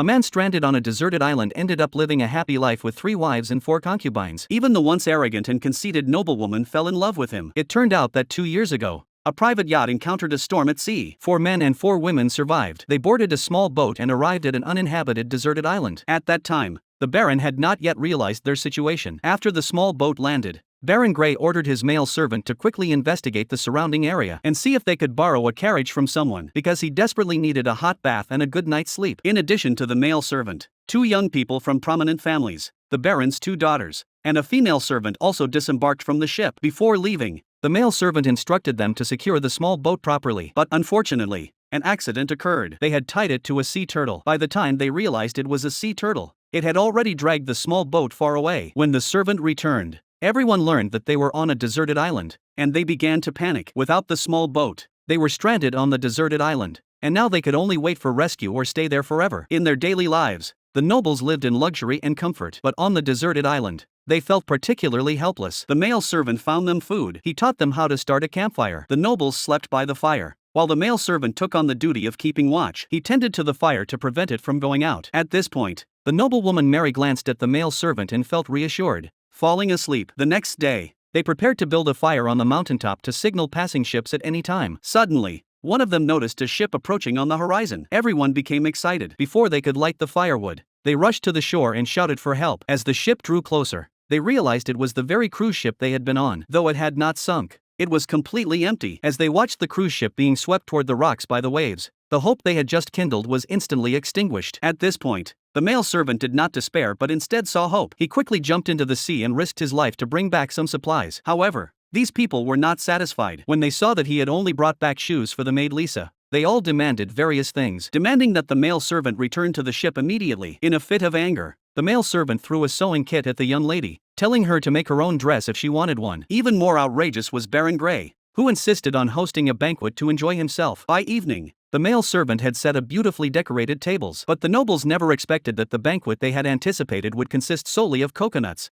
A man stranded on a deserted island ended up living a happy life with 3 wives and 4 concubines. Even the once arrogant and conceited noblewoman fell in love with him. It turned out that 2 years ago, a private yacht encountered a storm at sea. 4 men and 4 women survived. They boarded a small boat and arrived at an uninhabited deserted island. At that time, the Baron had not yet realized their situation. After the small boat landed, Baron Grey ordered his male servant to quickly investigate the surrounding area and see if they could borrow a carriage from someone, because he desperately needed a hot bath and a good night's sleep. In addition to the male servant, 2 young people from prominent families, the Baron's 2 daughters, and a female servant also disembarked from the ship. Before leaving, the male servant instructed them to secure the small boat properly, but unfortunately, an accident occurred. They had tied it to a sea turtle. By the time they realized it was a sea turtle, it had already dragged the small boat far away. When the servant returned, everyone learned that they were on a deserted island, and they began to panic. Without the small boat, they were stranded on the deserted island, and now they could only wait for rescue or stay there forever. In their daily lives, the nobles lived in luxury and comfort, but on the deserted island, they felt particularly helpless. The male servant found them food. He taught them how to start a campfire. The nobles slept by the fire, while the male servant took on the duty of keeping watch. He tended to the fire to prevent it from going out. At this point, the noblewoman Mary glanced at the male servant and felt reassured. Falling asleep. The next day, they prepared to build a fire on the mountaintop to signal passing ships at any time. Suddenly, one of them noticed a ship approaching on the horizon. Everyone became excited. Before they could light the firewood, they rushed to the shore and shouted for help. As the ship drew closer, they realized it was the very cruise ship they had been on. Though it had not sunk, it was completely empty. As they watched the cruise ship being swept toward the rocks by the waves, the hope they had just kindled was instantly extinguished. At this point, the male servant did not despair but instead saw hope. He quickly jumped into the sea and risked his life to bring back some supplies. However, these people were not satisfied. When they saw that he had only brought back shoes for the maid Lisa, they all demanded various things, demanding that the male servant return to the ship immediately. In a fit of anger, the male servant threw a sewing kit at the young lady, telling her to make her own dress if she wanted one. Even more outrageous was Baron Grey, who insisted on hosting a banquet to enjoy himself. By evening, the male servant had set up beautifully decorated tables, but the nobles never expected that the banquet they had anticipated would consist solely of coconuts.